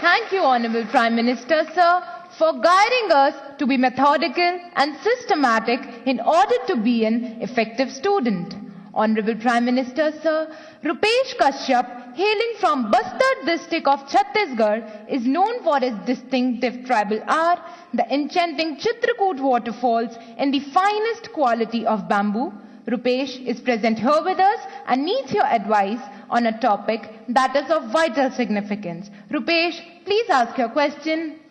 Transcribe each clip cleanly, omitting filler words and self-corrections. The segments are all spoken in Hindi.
Thank you, Honorable Prime Minister, sir, for guiding us to be methodical and systematic in order to be an effective student. Honorable Prime Minister, sir, Rupesh Kashyap, hailing from Bastar district of Chhattisgarh, is known for his distinctive tribal art, the enchanting Chitrakoot waterfalls, and the finest quality of bamboo. Rupesh is present here with us and needs your advice on a topic that is of vital significance. Rupesh, please ask your question.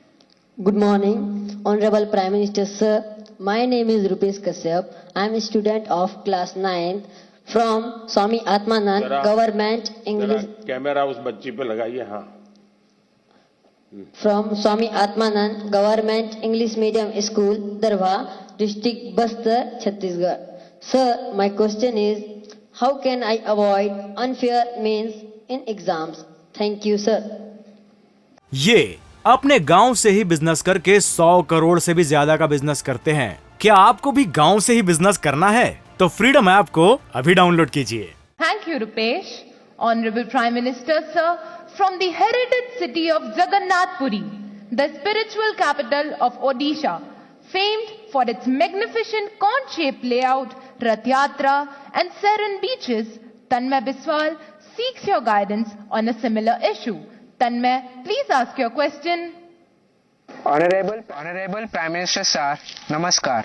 Good morning, Honorable Prime Minister Sir. My name is Rupesh Kashyap. I am a student of class 9th from Swami Atmanand Government English. Camera उस बच्ची पे लगाइए. हाँ. From Swami Atmanand Government English Medium School, Darwa, District Bastar, Chhattisgarh. Sir, my question is, how can I avoid unfair means in exams? Thank you, sir. ये अपने गांव से ही बिजनेस करके 100 करोड़ से भी ज्यादा का बिजनेस करते हैं. क्या आपको भी गांव से ही बिजनेस करना है? तो फ्रीडम ऐप को अभी डाउनलोड कीजिए. Thank you, Rupesh. Honorable Prime Minister, sir, from the heritage city of Jagannath Puri, the spiritual capital of Odisha, famed for its magnificent cone-shaped layout, Rath Yatra, and serene beaches, Tanmay Biswal seeks your guidance on a similar issue. Tanmay, please ask your question. Honorable Prime Minister Sir, Namaskar.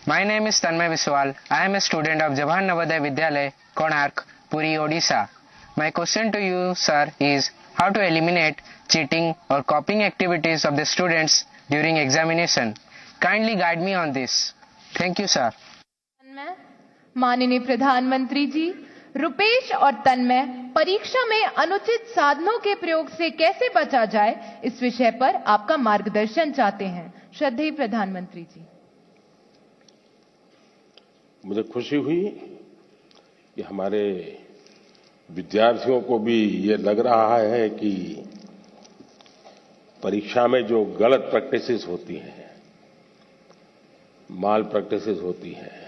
My name is Tanmay Biswal. I am a student of Jawaharlal Navodaya Vidyalaya, Konark, Puri, Odisha. My question to you, sir, is how to eliminate cheating or copying activities of the students during examination. Kindly guide me on this. Thank you, sir. तन्मय, माननीय प्रधानमंत्री जी, रुपेश और तन्मय परीक्षा में अनुचित साधनों के प्रयोग से कैसे बचा जाए, इस विषय पर आपका मार्गदर्शन चाहते हैं. श्रद्धेय प्रधानमंत्री जी. मुझे खुशी हुई कि हमारे विद्यार्थियों को भी ये लग रहा है कि परीक्षा में जो गलत प्रैक्टिसेस होती हैं, माल प्रैक्टिसेस होती हैं,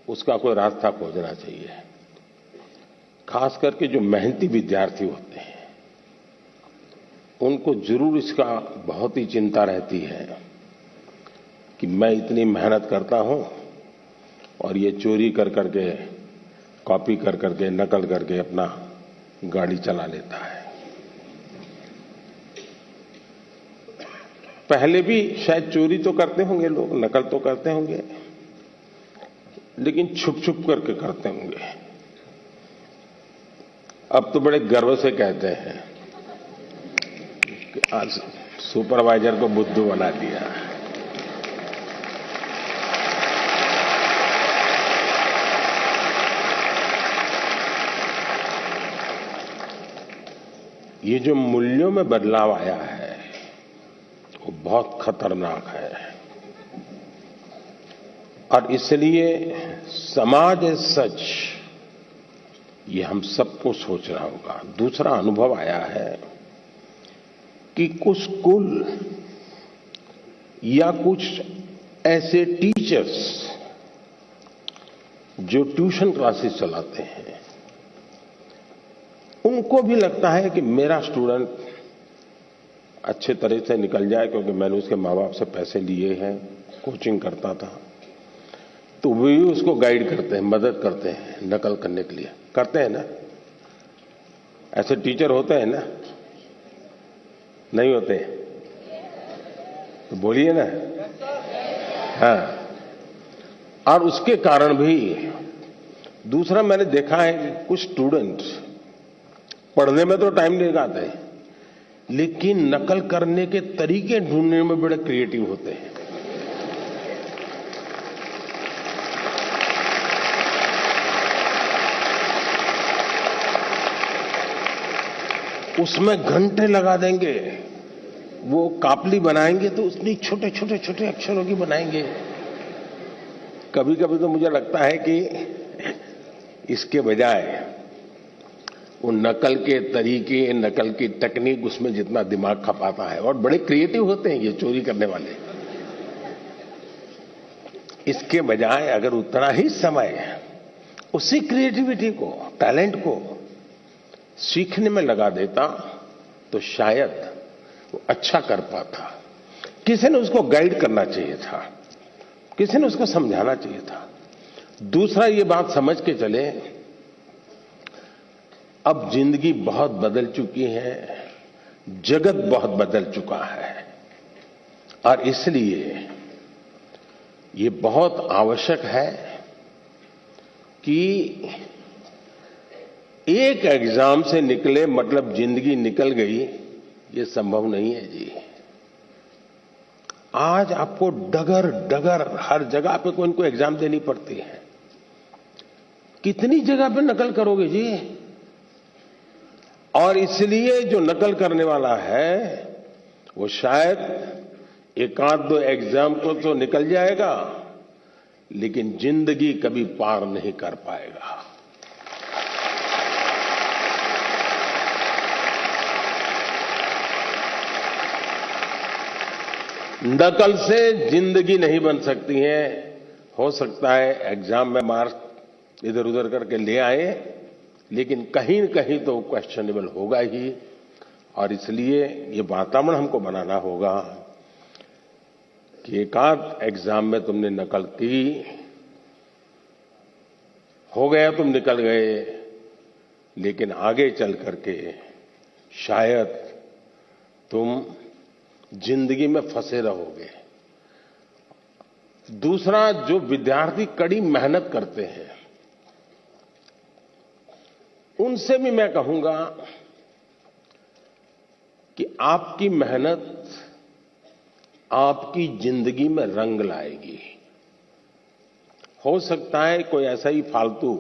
उसका कोई रास्ता खोजना चाहिए. खास करके जो मेहनती विद्यार्थी होते हैं, उनको जरूर इसका बहुत ही चिंता रहती है कि मैं इतनी मेहनत करता हूं और ये चोरी कर करके, कॉपी कर करके, नकल करके अपना गाड़ी चला लेता है. पहले भी शायद चोरी तो करते होंगे लोग, नकल तो करते होंगे, लेकिन छुप छुप करके करते होंगे. अब तो बड़े गर्व से कहते हैं कि आज सुपरवाइजर को बुद्धू बना दिया. ये जो मूल्यों में बदलाव आया है वो बहुत खतरनाक है और इसलिए समाज सच ये हम सबको सोचना होगा. दूसरा अनुभव आया है कि कुछ स्कूल या कुछ ऐसे टीचर्स जो ट्यूशन क्लासेस चलाते हैं, उनको भी लगता है कि मेरा स्टूडेंट अच्छे तरह से निकल जाए, क्योंकि मैंने उसके माँ बाप से पैसे लिए हैं, कोचिंग करता था, तो वे भी उसको गाइड करते हैं, मदद करते हैं नकल करने के लिए. करते हैं ना? ऐसे टीचर होते हैं ना? नहीं होते? तो बोलिए ना. हाँ. और उसके कारण भी दूसरा मैंने देखा है कि कुछ स्टूडेंट पढ़ने में तो टाइम नहीं लगाते, लेकिन नकल करने के तरीके ढूंढने में बड़े क्रिएटिव होते हैं. उसमें घंटे लगा देंगे. वो कापली बनाएंगे तो उसमें छोटे छोटे छोटे अक्षरों की बनाएंगे. कभी कभी तो मुझे लगता है कि इसके बजाय वो नकल के तरीके, नकल की टेक्निक, उसमें जितना दिमाग खपाता है, और बड़े क्रिएटिव होते हैं ये चोरी करने वाले, इसके बजाय अगर उतना ही समय उसी क्रिएटिविटी को, टैलेंट को सीखने में लगा देता तो शायद वो अच्छा कर पाता। किसी ने उसको गाइड करना चाहिए था, किसी ने उसको समझाना चाहिए था। दूसरा ये बात समझ के चले, अब जिंदगी बहुत बदल चुकी है, जगत बहुत बदल चुका है, और इसलिए ये बहुत आवश्यक है कि एक एग्जाम से निकले मतलब जिंदगी निकल गई, ये संभव नहीं है जी। आज आपको डगर डगर हर जगह पे कोई इनको एग्जाम देनी पड़ती है। कितनी जगह पे नकल करोगे जी? और इसलिए जो नकल करने वाला है वो शायद एक आध दो एग्जाम को तो निकल जाएगा, लेकिन जिंदगी कभी पार नहीं कर पाएगा। नकल से जिंदगी नहीं बन सकती है। हो सकता है एग्जाम में मार्क्स इधर उधर करके ले आए, लेकिन कहीं न कहीं तो क्वेश्चनेबल होगा ही। और इसलिए ये वातावरण हमको बनाना होगा कि एक आध एग्जाम में तुमने नकल की, हो गया तुम निकल गए, लेकिन आगे चल करके शायद तुम जिंदगी में फंसे रहोगे। दूसरा, जो विद्यार्थी कड़ी मेहनत करते हैं उनसे भी मैं कहूंगा कि आपकी मेहनत आपकी जिंदगी में रंग लाएगी। हो सकता है कोई ऐसा ही फालतू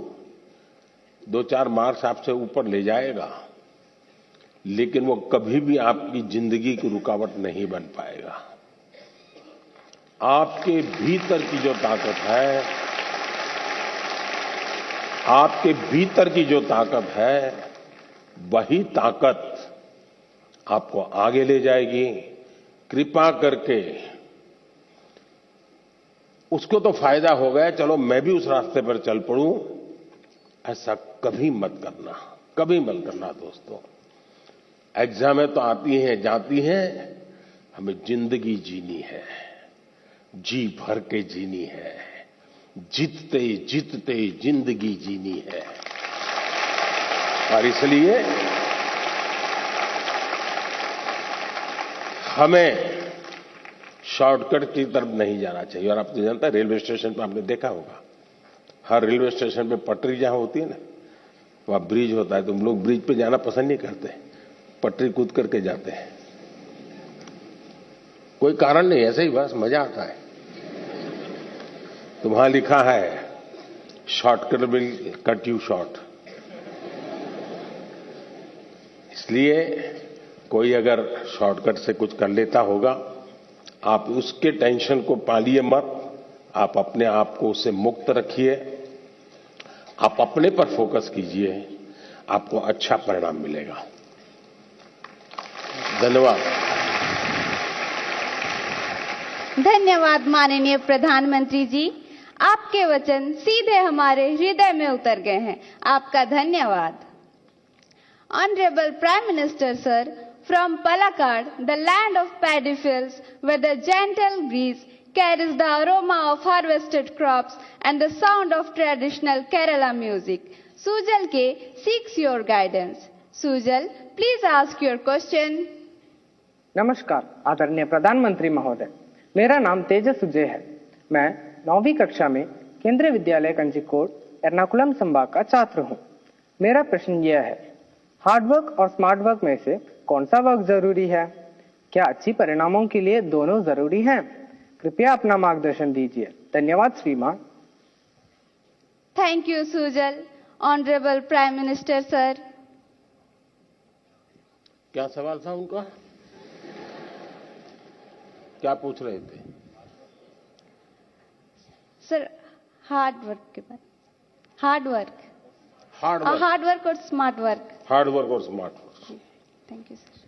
2-4 मार्क्स आपसे ऊपर ले जाएगा, लेकिन वो कभी भी आपकी जिंदगी की रुकावट नहीं बन पाएगा। आपके भीतर की जो ताकत है, आपके भीतर की जो ताकत है, वही ताकत आपको आगे ले जाएगी। कृपा करके उसको तो फायदा हो गया, चलो मैं भी उस रास्ते पर चल पड़ूं, ऐसा कभी मत करना, कभी मत करना दोस्तों। एग्जामें तो आती हैं जाती हैं, हमें जिंदगी जीनी है, जी भर के जीनी है, जीतते जीतते जिंदगी जीनी है। और इसलिए हमें शॉर्टकट की तरफ नहीं जाना चाहिए। और आप तो जानते हैं, रेलवे स्टेशन पर आपने देखा होगा, हर रेलवे स्टेशन पे पटरी जहां होती है ना, वहां ब्रिज होता है। तुम लोग ब्रिज पे जाना पसंद नहीं करते, पटरी कूद करके जाते हैं। कोई कारण नहीं, ऐसे ही बस मजा आता है। तो वहां लिखा है shortcut will cut you short. इसलिए कोई अगर शॉर्टकट से कुछ कर लेता होगा, आप उसके टेंशन को पालिए मत, आप अपने आप को उससे मुक्त रखिए, आप अपने पर फोकस कीजिए, आपको अच्छा परिणाम मिलेगा। धन्यवाद। धन्यवाद माननीय प्रधानमंत्री जी, आपके वचन सीधे हमारे हृदय में उतर गए हैं। आपका धन्यवाद। Honourable prime minister sir, from Palakkad, the land of paddy fields, where the gentle breeze carries the aroma of harvested crops and the sound of traditional Kerala music, Sujal K seeks your guidance. Sujal, please ask your question. नमस्कार आदरणीय प्रधानमंत्री महोदय, मेरा नाम तेजस सुजय है। मैं 9वीं कक्षा में केंद्रीय विद्यालय कंजीकोट एर्नाकुलम संभाग का छात्र हूँ। मेरा प्रश्न यह है, हार्डवर्क और स्मार्ट वर्क में से कौन सा वर्क जरूरी है? क्या अच्छी परिणामों के लिए दोनों जरूरी हैं? कृपया अपना मार्गदर्शन दीजिए। धन्यवाद श्रीमान। Thank you, Sujal. Honorable Prime Minister sir. क्या सवाल था उनका? क्या पूछ रहे थे? सर, हार्ड वर्क के बारे। हार्ड वर्क और स्मार्ट वर्क। हार्ड वर्क और smart work. Thank you sir.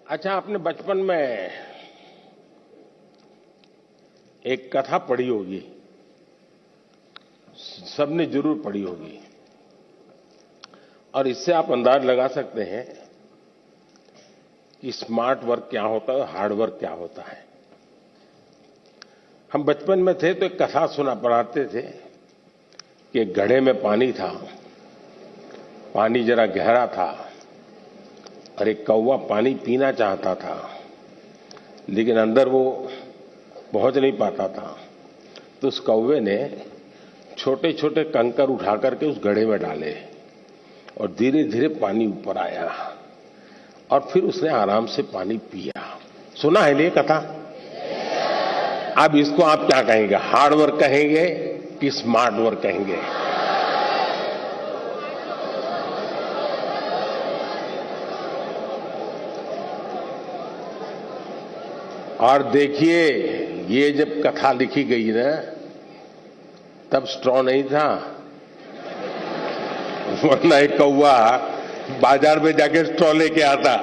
अच्छा, आपने बचपन में एक कथा पढ़ी होगी, सबने जरूर पढ़ी होगी, और इससे आप अंदाज लगा सकते हैं कि स्मार्ट वर्क क्या होता है, हार्ड वर्क क्या होता है। हम बचपन में थे तो एक कथा सुना पढ़ाते थे कि एक घड़े में पानी था, पानी जरा गहरा था और एक कौवा पानी पीना चाहता था, लेकिन अंदर वो पहुंच नहीं पाता था। तो उस कौवे ने छोटे छोटे कंकर उठा करके उस घड़े में डाले और धीरे धीरे पानी ऊपर आया और फिर उसने आराम से पानी पिया। सुना है ये कथा? अब इसको आप क्या कहेंगे, हार्ड वर्क कहेंगे कि स्मार्ट वर्क कहेंगे? और देखिए, ये जब कथा लिखी गई ना, तब स्ट्रॉ नहीं था, वरना एक कौवा बाजार में जाके स्ट्रॉ लेके आता।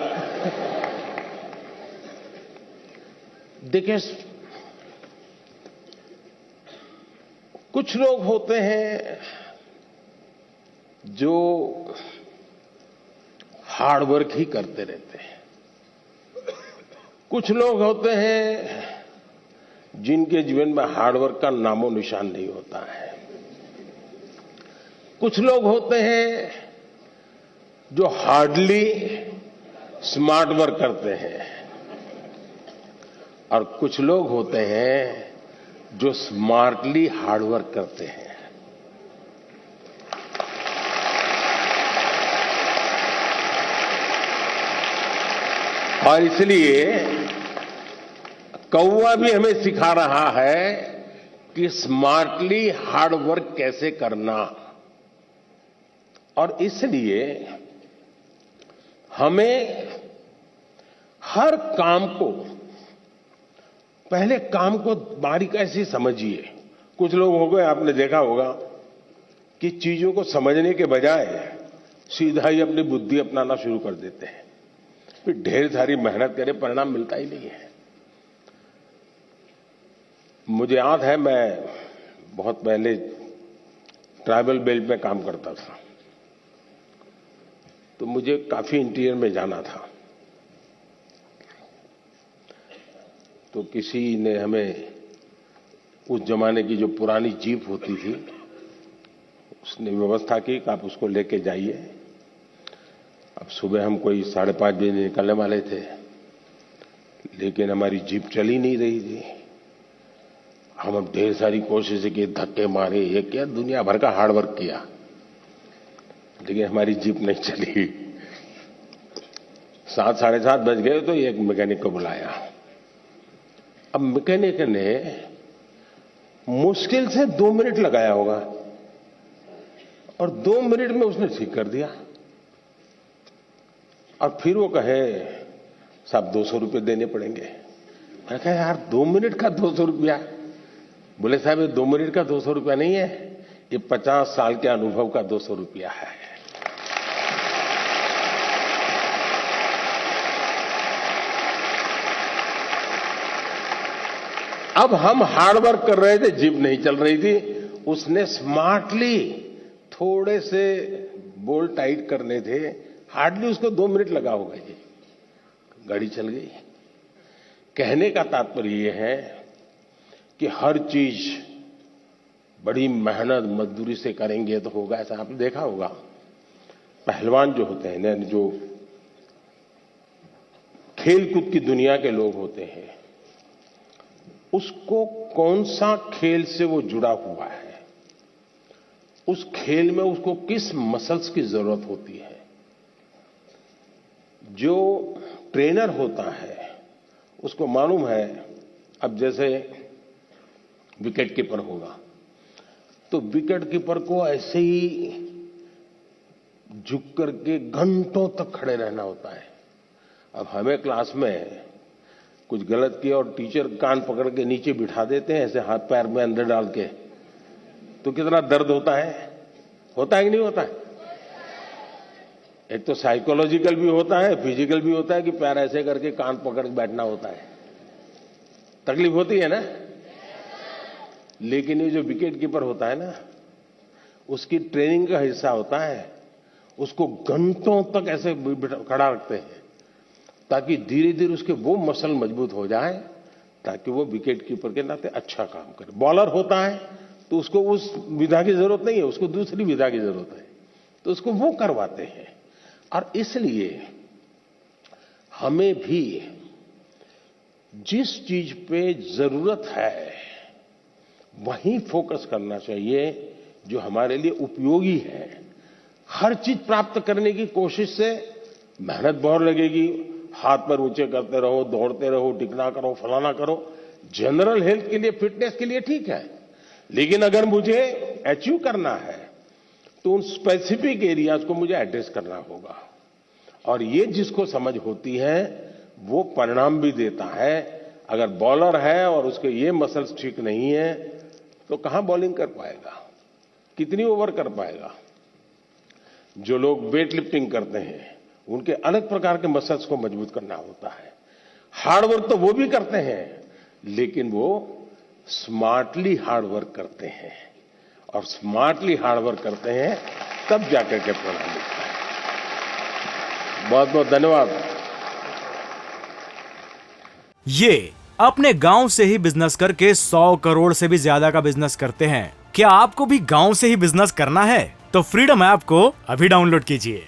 देखिए, कुछ लोग होते हैं जो हार्ड वर्क ही करते रहते हैं, कुछ लोग होते हैं जिनके जीवन में हार्ड वर्क का नामो निशान नहीं होता है, कुछ लोग होते हैं जो हार्डली स्मार्ट वर्क करते हैं, और कुछ लोग होते हैं जो स्मार्टली हार्ड वर्क करते हैं। और इसलिए कौवा भी हमें सिखा रहा है कि स्मार्टली हार्ड वर्क कैसे करना। और इसलिए हमें हर काम को, पहले काम को बारीकी से समझिए। कुछ लोग हो गए, आपने देखा होगा कि चीजों को समझने के बजाय सीधा ही अपनी बुद्धि अपनाना शुरू कर देते हैं, फिर ढेर सारी मेहनत करे, परिणाम मिलता ही नहीं है। मुझे याद है, मैं बहुत पहले ट्राइबल बेल्ट में काम करता था, तो मुझे काफी इंटीरियर में जाना था। तो किसी ने हमें उस जमाने की जो पुरानी जीप होती थी, उसने व्यवस्था की कि आप उसको लेके जाइए। अब सुबह हम कोई 5:30 बजे निकलने वाले थे, लेकिन हमारी जीप चली नहीं रही थी। हम अब ढेर सारी कोशिशें की, धक्के मारे, ये किया, दुनिया भर का हार्ड वर्क किया, लेकिन हमारी जीप नहीं चली। 7, 7:30 बज गए तो एक मैकेनिक को बुलाया। अब मैकेनिक ने मुश्किल से 2 मिनट लगाया होगा और 2 मिनट में उसने ठीक कर दिया। और फिर वो कहे, साहब 200 रुपये देने पड़ेंगे। मैं कहा, यार 2 मिनट का 200 रुपया? बोले, साहब ये 2 मिनट का 200 रुपया नहीं है, ये 50 साल के अनुभव का 200 रुपया है। अब हम हार्ड वर्क कर रहे थे, जीप नहीं चल रही थी, उसने स्मार्टली थोड़े से बोल्ट टाइट करने थे, हार्डली उसको 2 मिनट लगा होगा जी, गाड़ी चल गई। कहने का तात्पर्य यह है कि हर चीज बड़ी मेहनत मजदूरी से करेंगे तो होगा ऐसा? आपने देखा होगा, पहलवान जो होते हैं, जो खेलकूद की दुनिया के लोग होते हैं, उसको कौन सा खेल से वो जुड़ा हुआ है, उस खेल में उसको किस मसल्स की जरूरत होती है। जो ट्रेनर होता है उसको मालूम है, अब जैसे विकेट कीपर होगा तो विकेट कीपर को ऐसे ही झुक करके घंटों तक खड़े रहना होता है। अब हमें क्लास में कुछ गलत किया और टीचर कान पकड़ के नीचे बिठा देते हैं, ऐसे हाथ पैर में अंदर डाल के, तो कितना दर्द होता है कि नहीं होता है? एक तो साइकोलॉजिकल भी होता है, फिजिकल भी होता है कि पैर ऐसे करके कान पकड़ के बैठना होता है। तकलीफ होती है ना? लेकिन ये जो विकेट कीपर होता है ना, उसकी ट्रेनिंग का हिस्सा होता है, उसको घंटों तक ऐसे खड़ा रखते हैं ताकि धीरे धीरे उसके वो मसल मजबूत हो जाए ताकि वो विकेट कीपर के नाते अच्छा काम करे। बॉलर होता है तो उसको उस विधा की जरूरत नहीं है, उसको दूसरी विधा की जरूरत है, तो उसको वो करवाते हैं। और इसलिए हमें भी जिस चीज पे जरूरत है वहीं फोकस करना चाहिए जो हमारे लिए उपयोगी है। हर चीज प्राप्त करने की कोशिश से मेहनत बहुत लगेगी, हाथ पैर ऊंचे करते रहो, दौड़ते रहो, टिकना करो, फलाना करो, जनरल हेल्थ के लिए, फिटनेस के लिए ठीक है, लेकिन अगर मुझे अचीव करना है तो उन स्पेसिफिक एरियाज को मुझे एड्रेस करना होगा। और ये जिसको समझ होती है वो परिणाम भी देता है। अगर बॉलर है और उसके ये मसल्स ठीक नहीं है तो कहां बॉलिंग कर पाएगा, कितनी ओवर कर पाएगा। जो लोग वेट लिफ्टिंग करते हैं उनके अलग प्रकार के मसल्स को मजबूत करना होता है। हार्ड वर्क तो वो भी करते हैं, लेकिन वो स्मार्टली हार्ड वर्क करते हैं, और स्मार्टली हार्ड वर्क करते हैं तब जाकर के परिणाम मिलता है। बहुत बहुत धन्यवाद। ये अपने गांव से ही बिजनेस करके 100 करोड़ से भी ज्यादा का बिजनेस करते हैं। क्या आपको भी गांव से ही बिजनेस करना है? तो फ्रीडम ऐप को अभी डाउनलोड कीजिए।